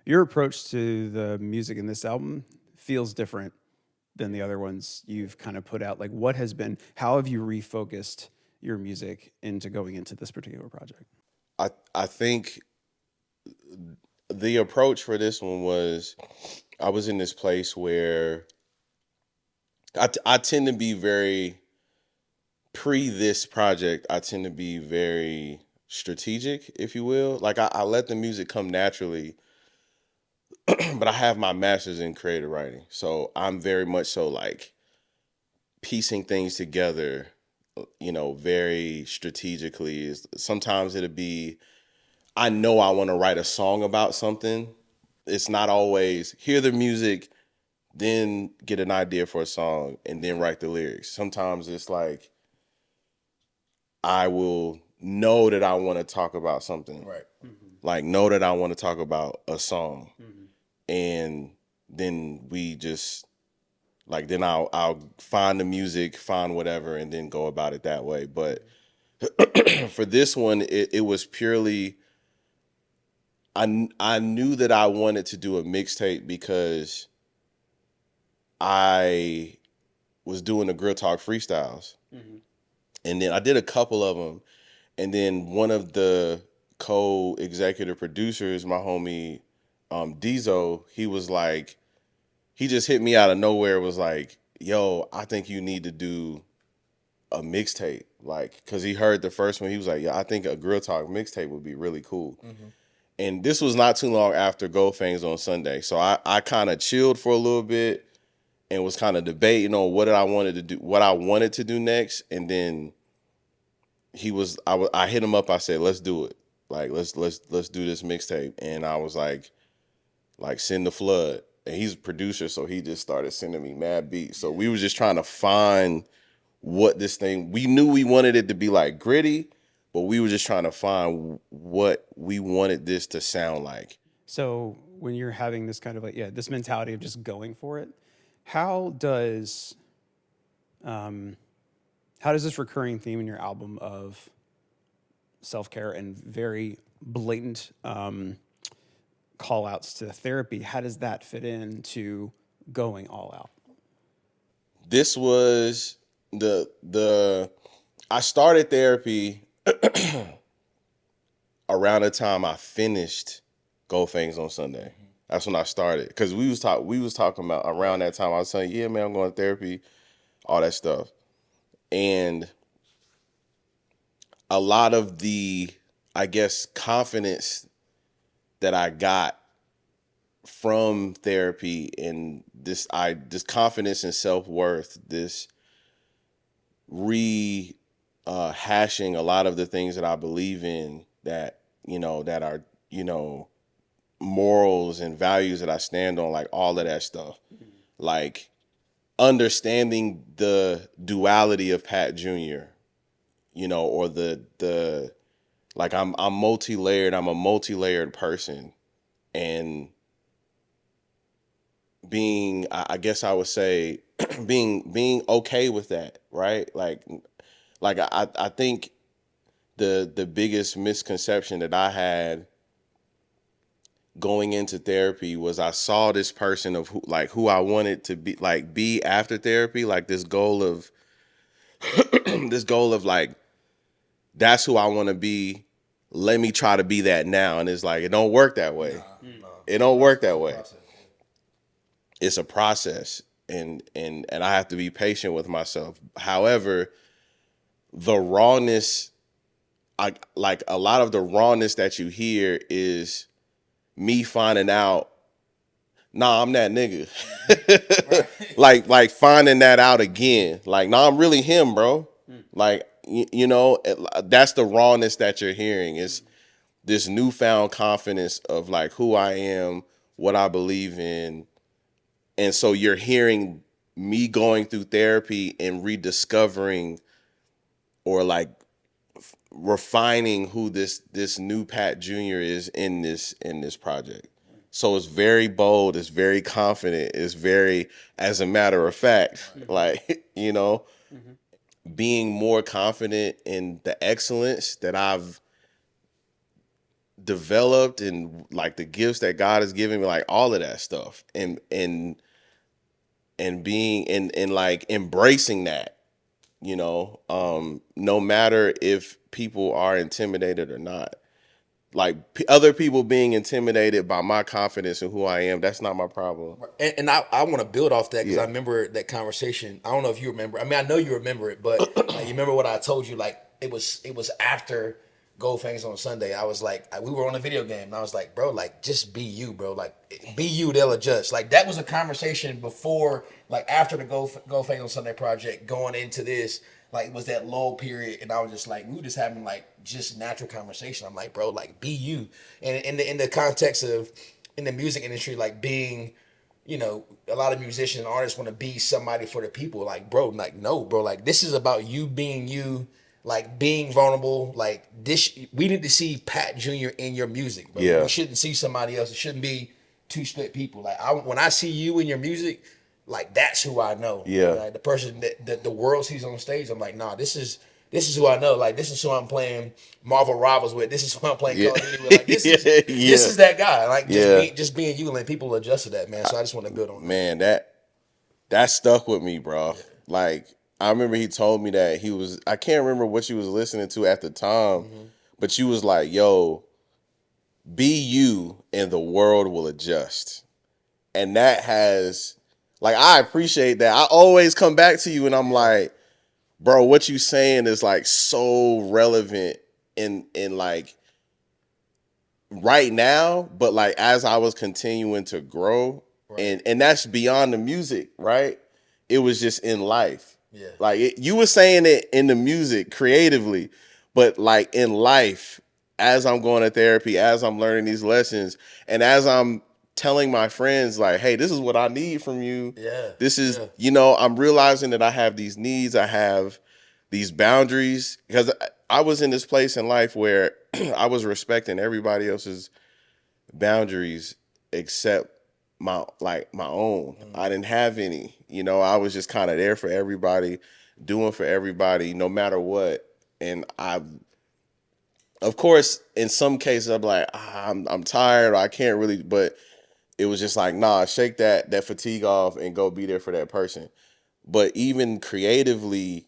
your approach to the music in this album feels different than the other ones you've kind of put out. Like, how have you refocused your music into going into this particular project? I think the approach for this one was I was in this place where I tend to be very pre this project. I tend to be very strategic, if you will. Like I let the music come naturally, but I have my master's in creative writing, so I'm very much so like piecing things together. Very strategically. Sometimes it'll be I know I want to write a song about something. It's not always hear the music, then get an idea for a song, and then write the lyrics. Sometimes it's like I will know that I want to talk about something. Right. Like know that I want to talk about a song. And then we just like then I'll find the music, find whatever, and then go about it that way. But for this one, it was purely I knew that I wanted to do a mixtape because I was doing the Grill Talk freestyles, and then I did a couple of them, and then one of the co-executive producers, my homie Dizo, he was like, he just hit me out of nowhere. Was like, "Yo, I think you need to do a mixtape." Like, cause he heard the first one, he was like, "Yeah, I think a Grill Talk mixtape would be really cool." And this was not too long after Gold Fangs on Sunday. So I kind of chilled for a little bit and was kind of debating on what I wanted to do next. And then I hit him up. I said, let's do it. Like, let's do this mixtape. And I was like send the flood. And he's a producer, so he just started sending me mad beats. So we was just trying to find what this thing, we knew we wanted it to be like gritty, but we were just trying to find what we wanted this to sound like. So when you're having this kind of like, this mentality of just going for it, how does this recurring theme in your album of self-care and very blatant call outs to therapy, how does that fit into going all out? This was the I started therapy around the time I finished Gold Fangs on Sunday. That's when I started, because we was talking about around that time. I was saying, yeah, man, I'm going to therapy, all that stuff, and a lot of the, I guess, confidence that I got from therapy and this confidence and self-worth, this hashing a lot of the things that I believe in, that that are morals and values that I stand on, like all of that stuff. Like understanding the duality of Pat Jr., or the like I'm multi-layered, I'm a multi-layered person, and being, I guess I would say, being okay with that, right? I think the biggest misconception that I had going into therapy was I saw this person of who I wanted to be after therapy, like this goal of like, that's who I want to be. Let me try to be that now. And it's like, it don't work that way. No. It don't work that way. Process. It's a process, and I have to be patient with myself. However, the rawness, like a lot of the rawness that you hear is me finding out, nah, I'm that nigga. like finding that out again. Like, nah, I'm really him, bro. Like, that's the rawness that you're hearing. Is this newfound confidence of like who I am, what I believe in. And so you're hearing me going through therapy and rediscovering, or like refining who this new Pat Jr. is in this project. So it's very bold, it's very confident, it's very, as a matter of fact, like, being more confident in the excellence that I've developed and like the gifts that God has given me, like all of that stuff, and being and like embracing that, no matter if people are intimidated or not. Like other people being intimidated by my confidence and who I am, that's not my problem. And I want to build off that because I Yeah. remember that conversation. I don't know if you remember. I mean, I know you remember it, but like, you remember what I told you? Like it was after Goldfangs on Sunday. I was like, we were on a video game, and I was like, bro, like just be you, bro. Like be you, they'll adjust. Like that was a conversation before, like after the Goldfangs on Sunday project, going into this. Like it was that lull period, and I was just like, we were just having like just natural conversation. I'm like, bro, like be you, and in the context of in the music industry, like being, a lot of musicians and artists want to be somebody for the people. Like, bro, like no, bro, like this is about you being you, like being vulnerable. Like this, we need to see Pat Jr. in your music, bro. Yeah. We shouldn't see somebody else. It shouldn't be two split people. Like when I see you in your music, like that's who I know. Yeah. Like the person that the world sees on stage, I'm like, nah, this is who I know. Like this is who I'm playing Marvel Rivals with. This is who I'm playing Yeah. Call of Duty with. Like this is Yeah. this is that guy. Like Yeah. just being you, and people adjust to that, man. So I just want to build on that. Man, that stuck with me, bro. Like I remember he told me that I can't remember what she was listening to at the time, but she was like, "Yo, be you and the world will adjust." And that has, like, I appreciate that. I always come back to you and I'm like, bro, what you saying is like so relevant in like right now, but like as I was continuing to grow, and that's beyond the music, right? It was just in life. Yeah. Like you were saying it in the music creatively, but like in life, as I'm going to therapy, as I'm learning these lessons, and as I'm telling my friends, like, hey, this is what I need from you. Yeah. This is, Yeah. I'm realizing that I have these needs, I have these boundaries, because I was in this place in life where I was respecting everybody else's boundaries except my own. I didn't have any. I was just kind of there for everybody, doing for everybody, no matter what. And of course, in some cases, I'm like, I'm tired. Or I can't really. But it was just like, nah, shake that fatigue off and go be there for that person. But even creatively,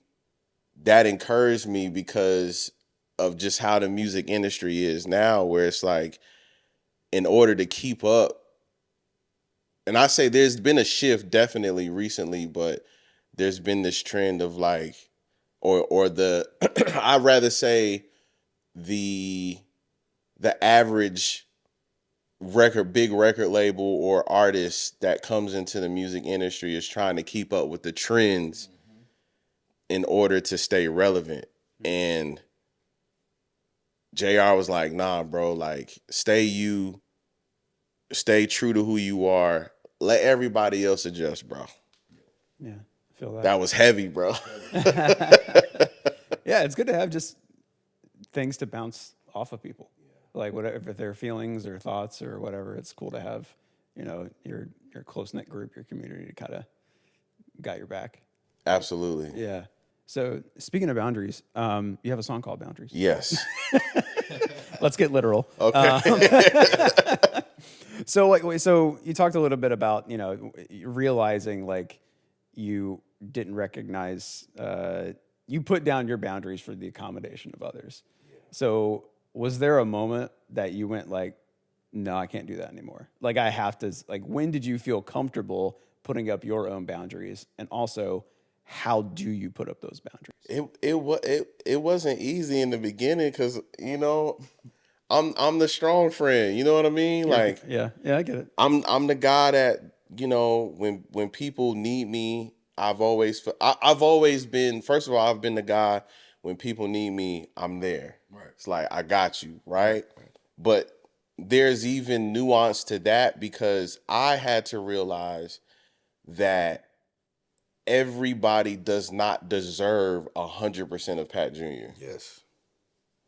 that encouraged me because of just how the music industry is now, where it's like, in order to keep up, and I say there's been a shift definitely recently, but there's been this trend of like, or the I'd rather say the average big record label or artist that comes into the music industry is trying to keep up with the trends in order to stay relevant. And JR was like, nah, bro, like stay you, stay true to who you are. Let everybody else adjust, bro. Yeah, I feel that. That was heavy, bro. Yeah, it's good to have just things to bounce off of people. Like whatever, if their feelings or thoughts or whatever, it's cool to have, your close knit group, your community to kind of got your back. Absolutely. Yeah. So speaking of boundaries, you have a song called Boundaries. Yes. Let's get literal. Okay. So you talked a little bit about realizing like you didn't recognize you put down your boundaries for the accommodation of others. So was there a moment that you went like, no, I can't do that anymore? Like I have to. Like when did you feel comfortable putting up your own boundaries, and also how do you put up those boundaries? It wasn't easy in the beginning because I'm the strong friend. You know what I mean? Like Yeah, I get it. I'm the guy that when people need me, I've always been, first of all, I've been the guy when people need me, I'm there. Right. It's like I got you, right? But there's even nuance to that because I had to realize that everybody does not deserve 100% of Pat Jr. Yes.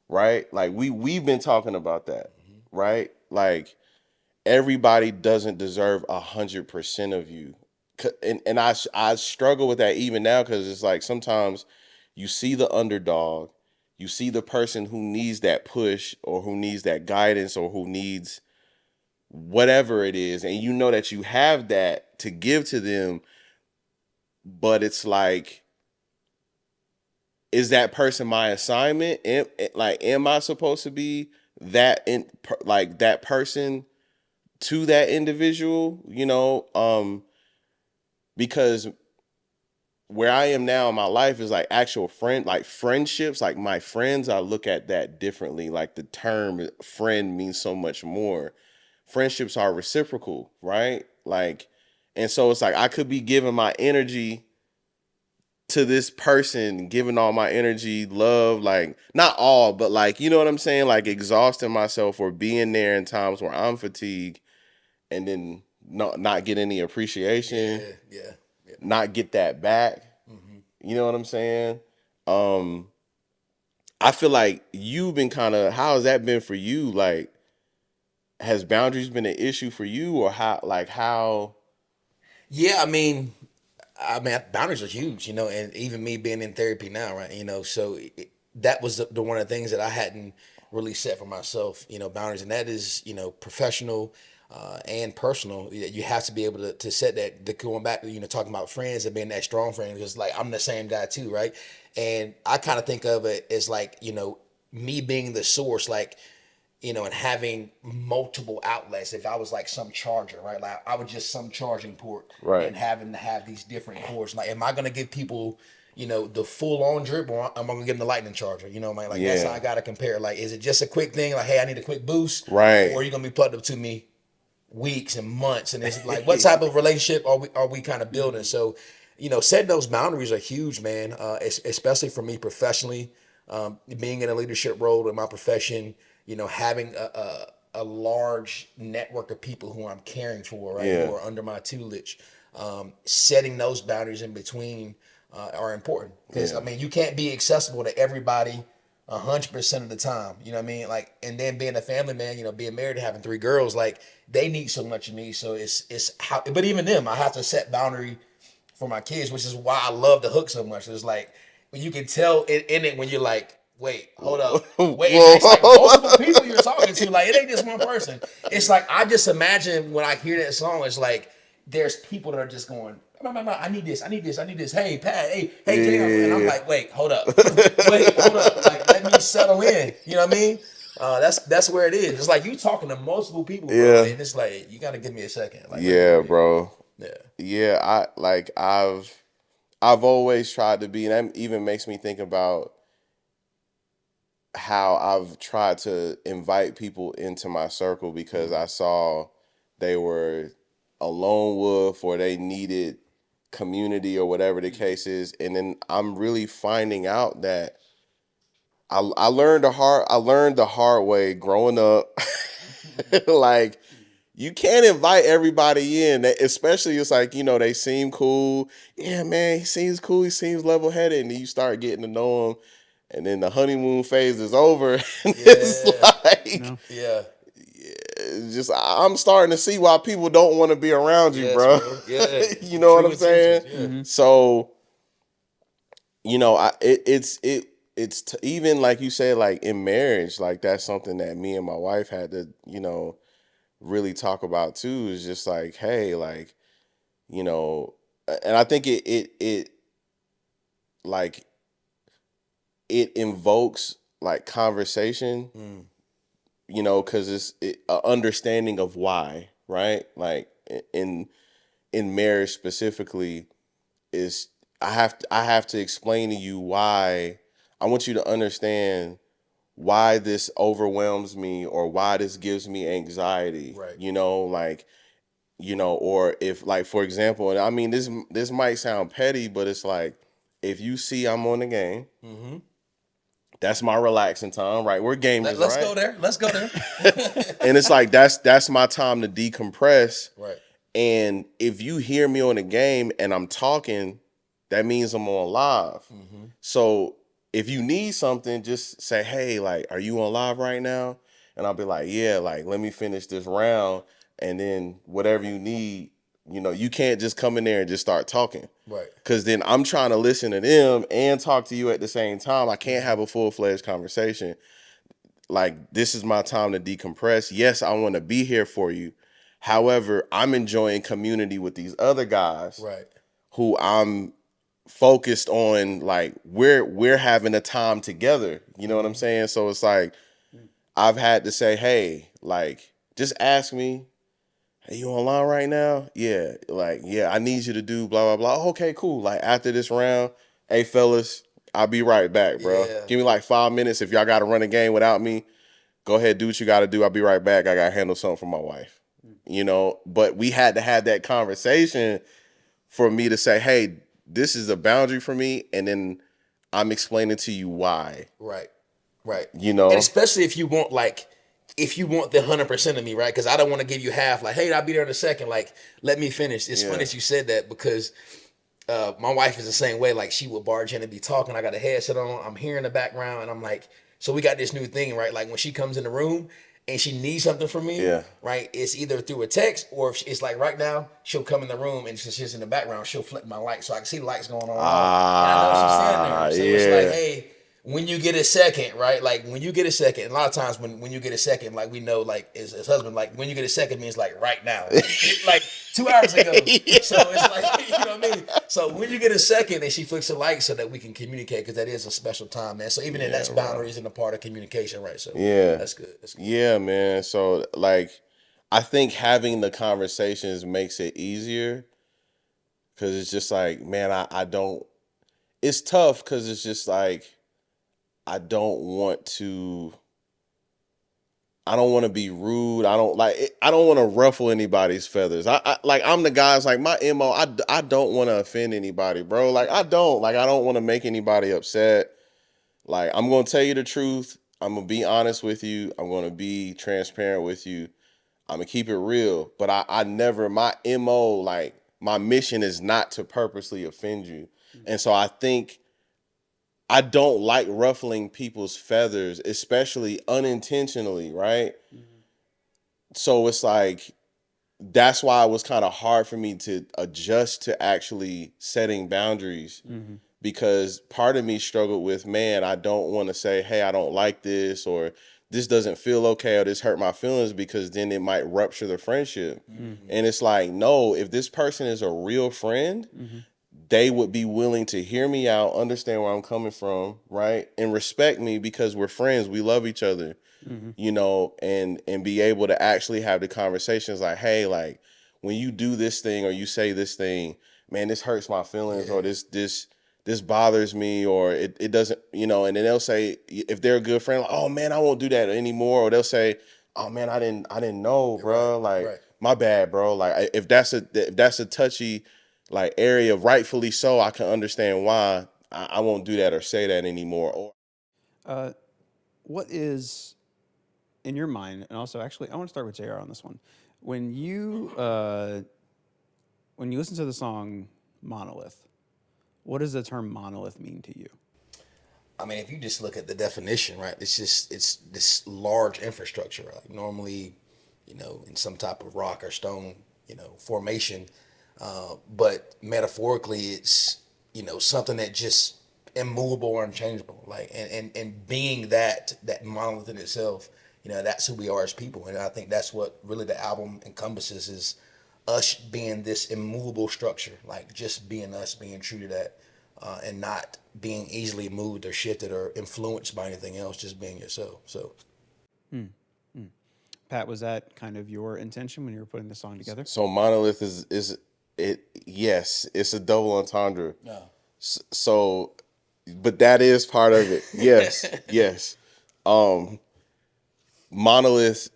Right? Like we've been talking about that, right? Like everybody doesn't deserve 100% of you. And I struggle with that even now because it's like sometimes you see the underdog, you see the person who needs that push or who needs that guidance or who needs whatever it is, and you know that you have that to give to them, but it's like, is that person my assignment? Am I supposed to be like that person to that individual? Because where I am now in my life is like actual friendships, like my friends, I look at that differently. Like the term friend means so much more. Friendships are reciprocal, right? Like, and so it's like I could be giving my energy to this person, giving all my energy, love, like not all, but like, you know what I'm saying? Like exhausting myself or being there in times where I'm fatigued and then not get any appreciation, Yeah. not get that back. You know what I'm saying? Um, I feel like you've been how has that been for you? Like, has boundaries been an issue for you, or how? Yeah, I mean, boundaries are huge, and even me being in therapy now, right? So that was the one of the things that I hadn't really set for myself, boundaries, and that is, professional and personal. You have to be able to set that. Going back to talking about friends and being that strong friend, because like I'm the same guy too, right? And I kind of think of it as like me being the source, like and having multiple outlets. If I was like some charger, right? Like I was just some charging port Right. and having to have these different ports. Like, am I gonna give people, the full on drip, or am I gonna give them the lightning charger? Like that's how Yeah. I gotta compare. Like, is it just a quick thing? Like, hey, I need a quick boost, Right. or are you gonna be plugged up to me weeks and months? And it's like, what type of relationship are we kind of building? So, setting those boundaries are huge, man. Especially for me professionally, being in a leadership role in my profession, having a large network of people who I'm caring for, right, Yeah. who are under my tutelage. Setting those boundaries in between are important, because Yeah. I mean, you can't be accessible to everybody 100% of the time. You know what I mean? Like, and then being a family man, being married and having 3 girls, like they need so much of me. So it's how, but even them, I have to set boundary for my kids, which is why I love the hook so much. It's like when you can tell in it when you're like, wait, hold up, wait, and it's like multiple Whoa. people you're talking to. Like, it ain't just one person. It's like I just imagine when I hear that song, it's like there's people that are just going, I need this, I need this, I need this. Hey, Pat, hey, Jay, and I'm Yeah. like, wait, hold up, wait, hold up, like let me settle in. You know what I mean? That's where it is. It's like you talking to multiple people, bro, Yeah. and it's like you got to give me a second. Like, let me Yeah, breathe. bro. Yeah. Yeah, I've always tried to be, and that even makes me think about how I've tried to invite people into my circle because I saw they were a lone wolf or they needed community or whatever the case is. And then I'm really finding out that I learned the hard way growing up. Like, you can't invite everybody in, especially it's like, they seem cool. Yeah, man, he seems cool. He seems level headed. And then you start getting to know him. And then the honeymoon phase is over. And it's Yeah. like, No. Yeah. it's just, I'm starting to see why people don't want to be around you, Yes, bro. bro. Yeah. You know what True I'm saying? intentions. Yeah. So, even like you said, like in marriage, like that's something that me and my wife had to, really talk about too, is just like, hey, like, you know, and I think it like it invokes like conversation, Mm. because it's a understanding of why, right? Like in marriage specifically, is I have to explain to you why. I want you to understand why this overwhelms me or why this gives me anxiety. Right. Like, or if, like, for example, and I mean, this might sound petty, but it's like, if you see I'm on the game, Mm-hmm. that's my relaxing time, right? We're gamers, Let's go right? there. Let's go there. And it's like that's my time to decompress. Right. And if you hear me on the game and I'm talking, that means I'm on live. Mm-hmm. So if you need something, just say, hey, like, are you on live right now? And I'll be like, yeah, like, let me finish this round. And then whatever you need, You know, you can't just come in there and just start talking. Right. Because then I'm trying to listen to them and talk to you at the same time. I can't have a full-fledged conversation. Like, this is my time to decompress. Yes, I want to be here for you. However, I'm enjoying community with these other guys Right. who I'm focused on. Like, we're having a time together. You know what I'm saying? So it's like I've had to say, hey, like, just ask me. Hey, you online right now? Yeah. Like, yeah, I need you to do blah, blah, blah. Okay, cool. Like, after this round, hey, fellas, I'll be right back, bro. Yeah. Give me like 5 minutes. If y'all got to run a game without me, go ahead, do what you got to do. I'll be right back. I got to handle something for my wife. You know, but we had to have that conversation for me to say, hey, this is a boundary for me. And then I'm explaining to you why. Right. Right. You know? And especially if you want the 100% of me, right? Because I don't want to give you half. Like, hey, I'll be there in a second. Like, let me finish. It's funny that you said that because my wife is the same way. Like, she will barge in and be talking. I got a headset on. I'm hearing the background, and I'm like, so we got this new thing, right? Like, when she comes in the room and she needs something from me, Yeah. right? It's either through a text or if it's like right now, she'll come in the room and since she's in the background, she'll flip my light so I can see the lights going on. And I know she's sitting there. So it's like, hey, when you get a second, right? Like when you get a second, and a lot of times when you get a second, like we know, like as husband, like when you get a second means like right now, like 2 hours ago. So it's like, you know what I mean? So when you get a second and she flicks the light so that we can communicate, because that is a special time, man. So even in that's boundaries and a part of communication, right? So that's good. That's good. Yeah, man. So like, I think having the conversations makes it easier because it's just like, man, I don't. It's tough because it's just like I don't want to. I don't want to be rude. I don't like. I don't want to ruffle anybody's feathers. I like. I'm the guys like my mo. I don't want to offend anybody, bro. Like I don't. Like I don't want to make anybody upset. Like I'm gonna tell you the truth. I'm gonna be honest with you. I'm gonna be transparent with you. I'm gonna keep it real. But I never my mo like my mission is not to purposely offend you. And so I think I don't like ruffling people's feathers, especially unintentionally, right? So it's like that's why it was kind of hard for me to adjust to actually setting boundaries because part of me struggled with, man, I don't want to say, hey, I don't like this or this doesn't feel okay or this hurt my feelings because then it might rupture the friendship. And it's like, no, if this person is a real friend, they would be willing to hear me out, understand where I'm coming from, right? And respect me because we're friends, we love each other. You know, and be able to actually have the conversations like, hey, like when you do this thing or you say this thing, man, this hurts my feelings or this bothers me or it doesn't, you know, and then they'll say if they're a good friend, like, oh man, I won't do that anymore. Or they'll say, oh man, I didn't know, bro. Like my bad, bro. Like if that's a touchy like area, rightfully so, I can understand why I won't do that or say that anymore. Or What is in your mind, and also actually, I want to start with JR on this one. When you listen to the song Monolith, what does the term monolith mean to you? I mean, if you just look at the definition, right? It's this large infrastructure. Like normally, you know, in some type of rock or stone, you know, formation. But metaphorically, it's something that just immovable or unchangeable. Like and being that monolith in itself, that's who we are as people. And I think that's what really the album encompasses is us being this immovable structure, like just being us, being true to that, and not being easily moved or shifted or influenced by anything else, just being yourself. So, Pat, was that kind of your intention when you were putting the song together? So monolith is it? Yes, it's a double entendre. no. So, but that is part of it. Yes, yes. Monolith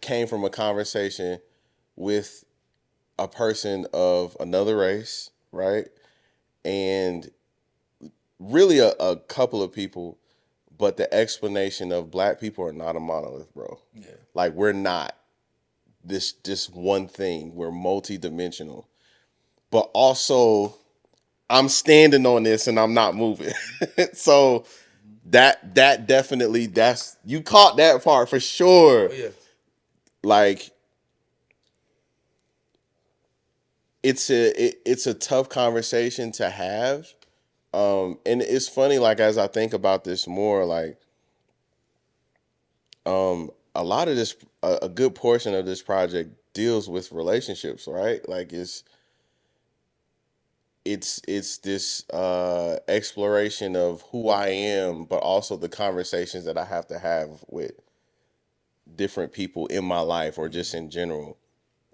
came from a conversation with a person of another race, right? And really a couple of people, but the explanation of black people are not a monolith, bro. Yeah. Like we're not this just one thing. We're multidimensional. But also I'm standing on this and I'm not moving. So that definitely that's you caught that part for sure. Oh, yeah. Like it's a tough conversation to have. And it's funny, like as I think about this more, like a lot of this, a good portion of this project deals with relationships, right? Like it's this exploration of who I am, but also the conversations that I have to have with different people in my life or just in general.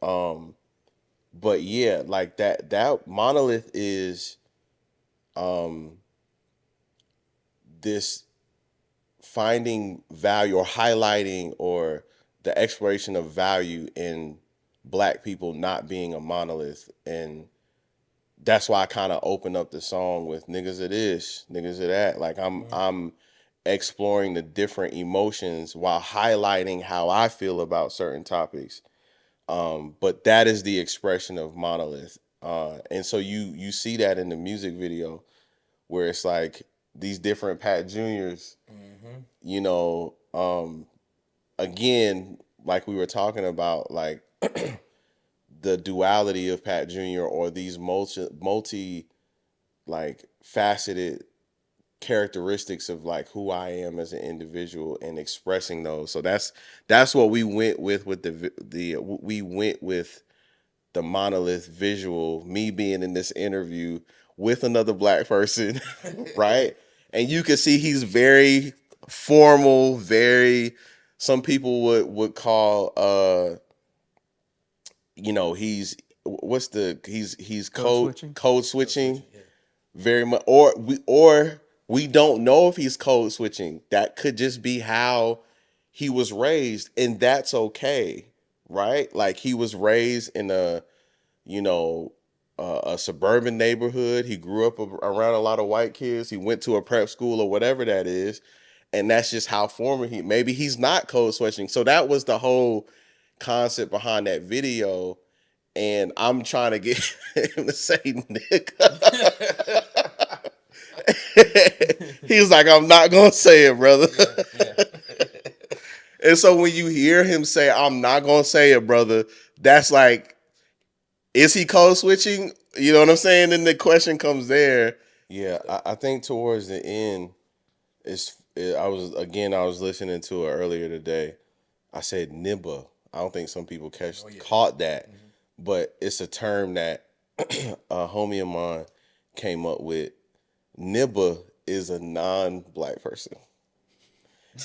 But yeah, like that monolith is this finding value or highlighting or the exploration of value in black people not being a monolith. And that's why I kind of open up the song with niggas it is, niggas it that. Like I'm exploring the different emotions while highlighting how I feel about certain topics. But that is the expression of monolith. And so you see that in the music video where it's like these different Pat Juniors, you know, again, like we were talking about, like the duality of Pat Jr. or these multi like faceted characteristics of like who I am as an individual and expressing those. So that's what we went with the we went with the monolith visual, me being in this interview with another black person, right? And you can see he's very formal, very some people would call you know, he's code switching very much, or we don't know if he's code switching. That could just be how he was raised, and that's okay, right? Like he was raised in a, you know, a suburban neighborhood. He grew up around a lot of white kids. He went to a prep school or whatever that is, and that's just how formal he. Maybe he's not code switching. So that was the whole concept behind that video. And I'm trying to get him to say nigga. He's like, I'm not gonna say it, brother. Yeah. And so when you hear him say, I'm not gonna say it, brother, that's like, is he code switching? You know what I'm saying? Then the question comes there. Yeah, I think towards the end, I was listening to it earlier today. I said nibba. I don't think some people caught that, but it's a term that a homie of mine came up with. Nibba is a non-black person,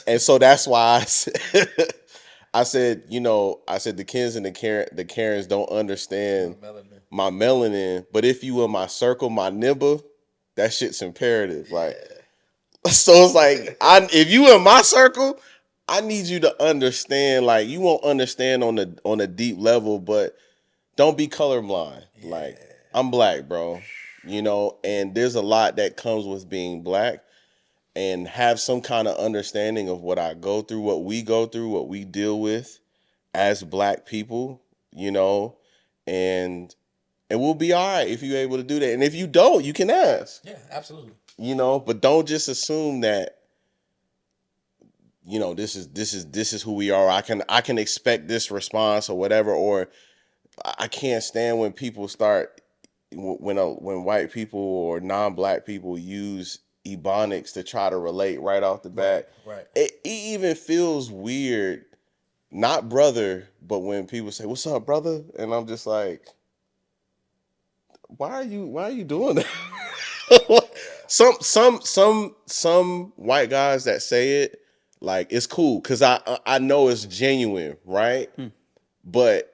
and so that's why I said the Kens and the Karens don't understand my melanin, but if you in my circle, my nibba, that shit's imperative. Like, so it's like if you in my circle, I need you to understand. Like, you won't understand on a deep level, but don't be colorblind. Yeah. Like, I'm black, bro. You know, and there's a lot that comes with being black, and have some kind of understanding of what I go through, what we go through, what we deal with as black people, you know, and we'll be all right if you're able to do that. And if you don't, you can ask. Yeah, absolutely. You know, but don't just assume that, you know, this is who we are. I can expect this response or whatever, or I can't stand when people start when white people or non-black people use ebonics to try to relate right off the bat. Right. It even feels weird, not brother, but when people say, "What's up, brother?" and I'm just like, why are you doing that? some white guys that say it, like, it's cool because I know it's genuine, right? But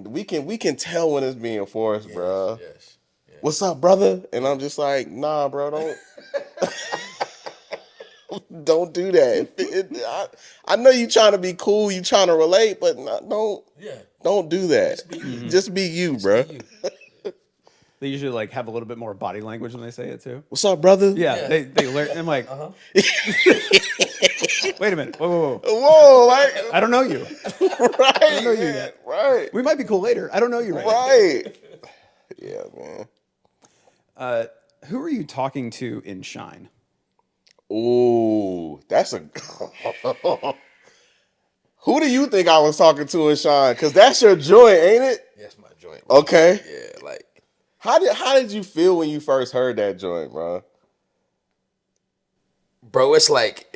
we can tell when it's being forced, bro. Yes. What's up, brother? And I'm just like, nah, bro, don't don't do that. I know you trying to be cool, you trying to relate, but don't do that. Just be you, bro. They usually like have a little bit more body language when they say it too. What's up, brother? Yeah. They learn. I'm like, wait a minute. Whoa. Whoa, like, I don't know you. Right. I don't know you yet. Right. We might be cool later. I don't know you right now. Right. Yeah, man. Who are you talking to in Shine? Ooh, that's a. Who do you think I was talking to in Shine? Because that's your joint, ain't it? Yes, my joint. joint. Like, Okay. yeah, like. How did you feel when you first heard that joint, bro? Bro, it's like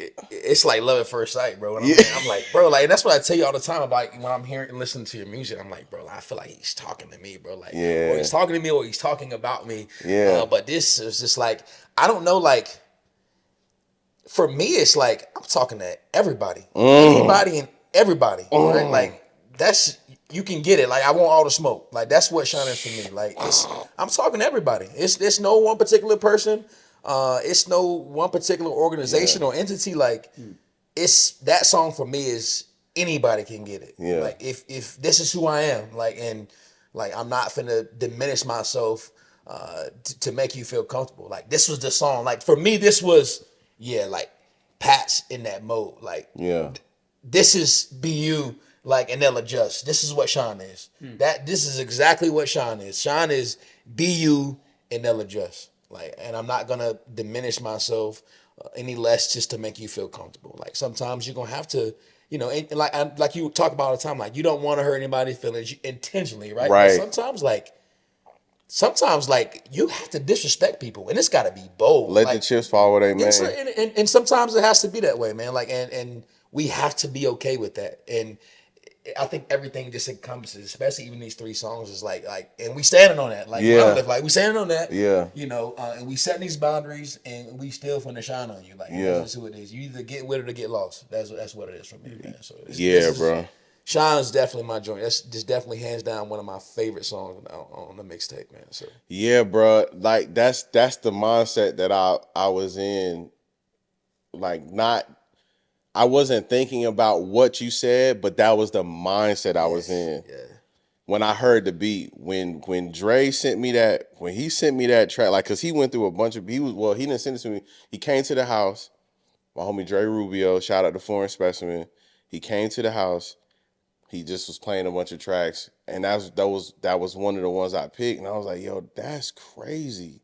love at first sight, bro. And Yeah. I'm like, bro, like that's what I tell you all the time. Like when I'm hearing and listening to your music, I'm like, bro, I feel like he's talking to me, bro. Like, or Yeah. he's talking to me, or he's talking about me. Yeah. But this is just like, I don't know, like for me, it's like I'm talking to everybody, anybody, and everybody, right? Like that's you can get it. Like I want all the smoke. Like that's what Sean is for me. Like I'm talking to everybody. It's no one particular person. It's no one particular organization Yeah. or entity. Like it's that song for me is anybody can get it. Yeah. Like if this is who I am, like and like I'm not finna diminish myself to make you feel comfortable. Like this was the song. Like for me, this was like Pat's in that mode. Like Yeah. this is be you. Like and they'll adjust. This is what Sean is. This is exactly what Sean is. Sean is be you and they'll adjust. Like and I'm not gonna diminish myself any less just to make you feel comfortable. Like sometimes you're gonna have to, and like you talk about all the time. Like you don't want to hurt anybody's feelings intentionally, right? But Right. sometimes like you have to disrespect people, and it's got to be bold. Let the Like chips fall where they may. and sometimes it has to be that way, man. Like and we have to be okay with that. And I think everything just encompasses, especially even these 3 songs, is like, and we standing on that. Like, Yeah. Monolith, like we standing on that. Yeah. And we setting these boundaries, and we still finna shine on you. Like, Yeah. that's just who it is. You either get with it or get lost. That's what it is for me, man. So Bro. Shine's definitely my joint. That's just definitely hands down one of my favorite songs on the mixtape, man. So Yeah, bro. Like that's the mindset that I was in. Like not I wasn't thinking about what you said, but that was the mindset I was in. yeah. When I heard the beat, when Dre sent me that, when he sent me that track, like, cause he went through a bunch of, he didn't send it to me. He came to the house, my homie Dre Rubio, shout out to Foreign Specimen. He came to the house, he just was playing a bunch of tracks, and that was one of the ones I picked, and I was like, yo, that's crazy.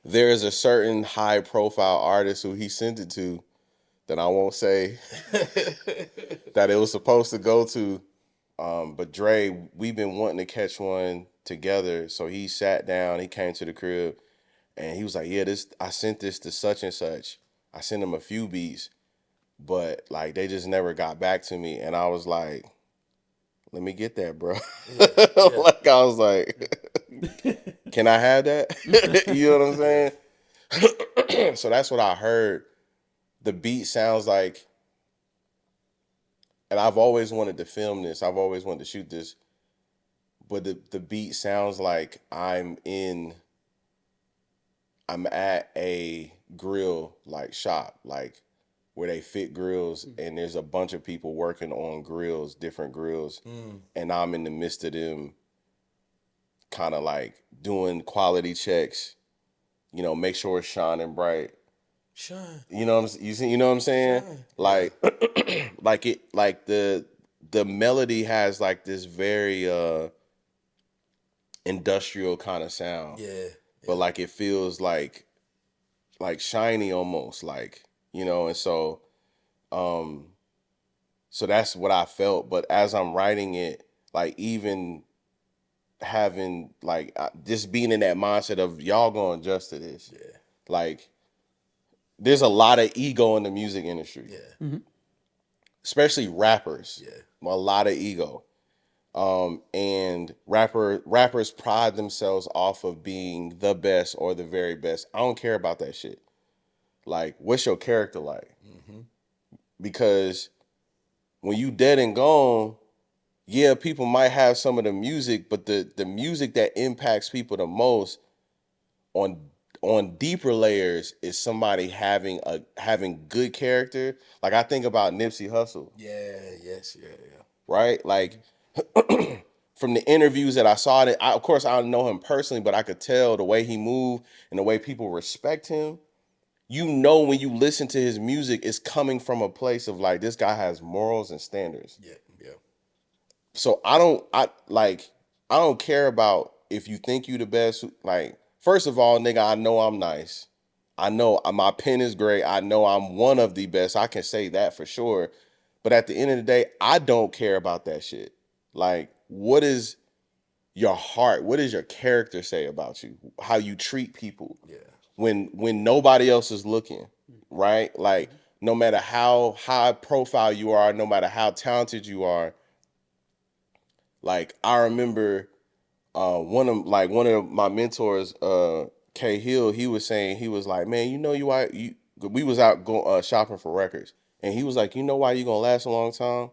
There is a certain high profile artist who he sent it to that I won't say that it was supposed to go to. But Dre, we've been wanting to catch one together. So he sat down, he came to the crib, and he was like, yeah, I sent this to such and such. I sent him a few beats, but like they just never got back to me. And I was like, let me get that, bro. Like I was like, can I have that? You know what I'm saying? So that's what I heard. The beat sounds like, and I've always wanted to film this. I've always wanted to shoot this. But the beat sounds like I'm at a grill like shop, like where they fit grills and there's a bunch of people working on grills, different grills, and I'm in the midst of them kind of like doing quality checks, make sure it's shining bright. Shine. You know what I'm saying? Shine. Like like the melody has like this very industrial kind of sound. Yeah. But like it feels like shiny almost, like, and so so that's what I felt. But as I'm writing it, like even having like just being in that mindset of y'all gonna adjust to this. Yeah. Like there's a lot of ego in the music industry. Yeah. Especially rappers. Yeah. A lot of ego. And rappers pride themselves off of being the best or the very best. I don't care about that shit. Like, what's your character like? Because when you dead and gone, yeah, people might have some of the music, but the music that impacts people the most on deeper layers is somebody having good character. Like I think about Nipsey Hussle. Yeah. Yes. Yeah. Right? Like from the interviews that I saw, of course I don't know him personally, but I could tell the way he moved and the way people respect him. When you listen to his music, it's coming from a place of like, this guy has morals and standards. Yeah. Yeah. So I don't care about if you think you the best. Like, first of all, nigga, I know I'm nice. I know my pen is great. I know I'm one of the best. I can say that for sure. But at the end of the day, I don't care about that shit. Like, what is your heart? What does your character say about you? How you treat people when nobody else is looking, right? Like, no matter how high profile you are, no matter how talented you are. Like, I remember one of my mentors, K Hill, he was saying, he was like, man, you know you we was out shopping for records, and he was like, you know why you gonna last a long time?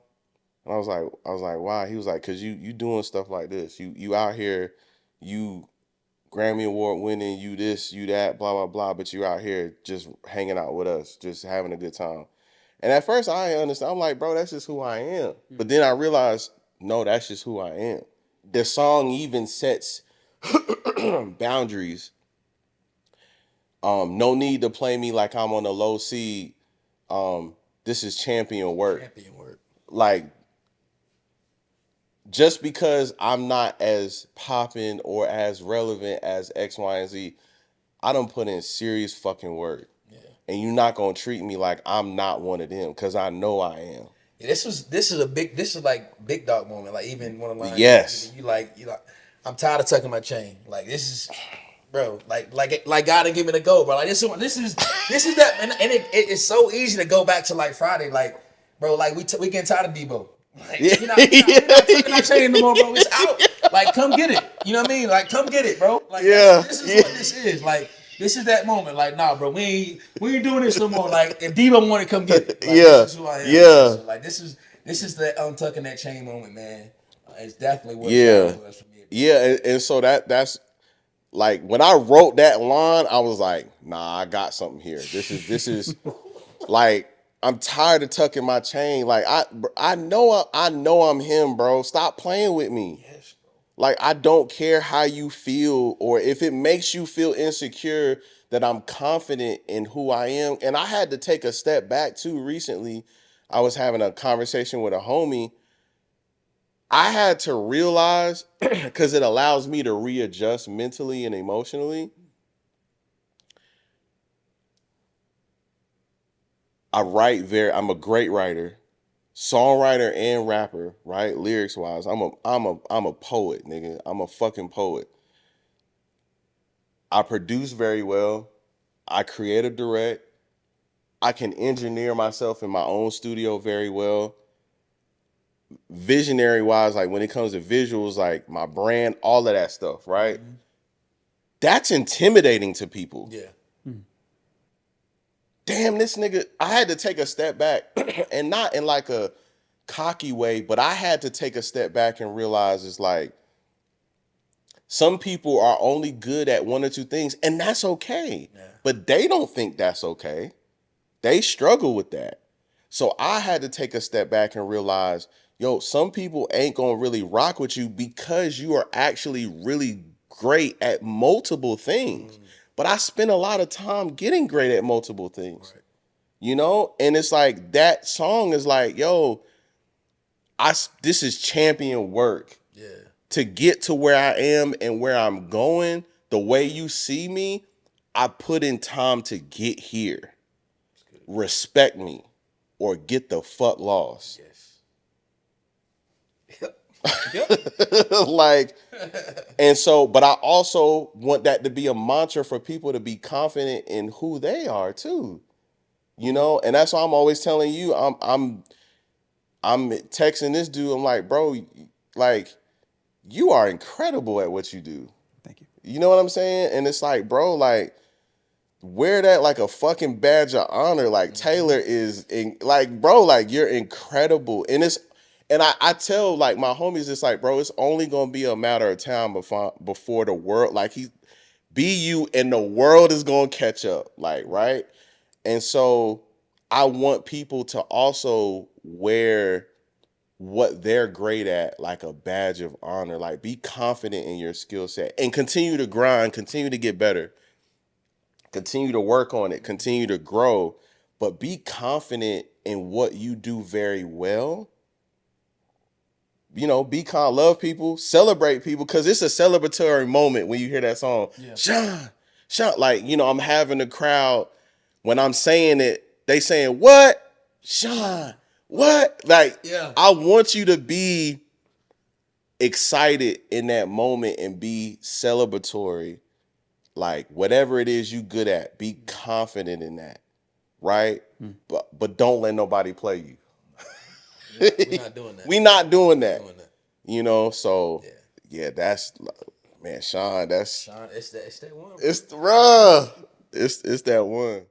And I was like, why? He was like, cause you doing stuff like this. You out here, you Grammy Award winning, you this, you that, blah blah blah. But you out here just hanging out with us, just having a good time. And at first I didn't understand. I'm like, bro, that's just who I am. But then I realized, no, that's just who I am. The song even sets boundaries. No need to play me like I'm on a low seed. This is champion work. Champion work. Like, just because I'm not as popping or as relevant as X, Y, and Z, I done put in serious fucking work. Yeah. And you're not gonna treat me like I'm not one of them, because I know I am. Yeah, this is like big dog moment. Like, even one of the lines. Yes. You like, I'm tired of tucking my chain. Like, this is, bro. Like God didn't give me the go, bro. Like, this is that, and it's so easy to go back to like Friday. Like, bro, like we getting tired of Debo. Like, you're not tucking our chain no more, bro. It's out. Like, come get it. You know what I mean? Like, come get it, bro. Like, this is what this is. Like, this is that moment. Like, nah, bro, we ain't doing this no more. Like, if Debo want to come get it, like, this is who I am. So, like, this is that untucking that chain moment, man. It's definitely what it was for me. Yeah, and so that's like, when I wrote that line, I was like, nah, I got something here. This is like, I'm tired of tucking my chain. Like, I know I'm him, bro. Stop playing with me. Yes, bro. Like, I don't care how you feel, or if it makes you feel insecure, that I'm confident in who I am. And I had to take a step back too recently. I was having a conversation with a homie. I had to realize, because it allows me to readjust mentally and emotionally. I'm a great writer, songwriter and rapper, right? Lyrics wise, I'm a poet, nigga. I'm a fucking poet. I produce very well. I creative direct. I can engineer myself in my own studio very well. Visionary wise, like when it comes to visuals, like my brand, all of that stuff, right? Mm-hmm. That's intimidating to people. Yeah. Damn, this nigga, I had to take a step back, and not in like a cocky way, but I had to take a step back and realize, it's like, some people are only good at one or two things, and that's okay. Yeah. But they don't think that's okay. They struggle with that. So I had to take a step back and realize, yo, some people ain't gonna really rock with you because you are actually really great at multiple things. But I spent a lot of time getting great at multiple things. Right. You know? And it's like, that song is like, yo, this is champion work. Yeah. To get to where I am and where I'm going, the way you see me, I put in time to get here. Respect me, or get the fuck lost. Yes. Yep. Like, and so, but I also want that to be a mantra for people to be confident in who they are too. You know, and that's why I'm always telling you, I'm texting this dude. I'm like, bro, like, you are incredible at what you do. Thank you. You know what I'm saying? And it's like, bro, like, wear that like a fucking badge of honor. Like, Taylor is like, bro, like, you're incredible. And I tell like my homies, it's like, bro, it's only gonna be a matter of time before the world, like, be you, and the world is gonna catch up. Like, right? And so I want people to also wear what they're great at like a badge of honor. Like, be confident in your skill set and continue to grind, continue to get better, continue to work on it, continue to grow, but be confident in what you do very well. You know, love people, celebrate people, because it's a celebratory moment when you hear that song. Yeah. Sean, like, you know, I'm having the crowd, when I'm saying it, they saying, what? Sean, what? Like, yeah. I want you to be excited in that moment and be celebratory. Like whatever it is you good at, be confident in that, right? But don't let nobody play you. We're not doing that. We not doing that. Doing that. You know, so yeah, that's man, Sean, that's Sean, it's that one. it's that one.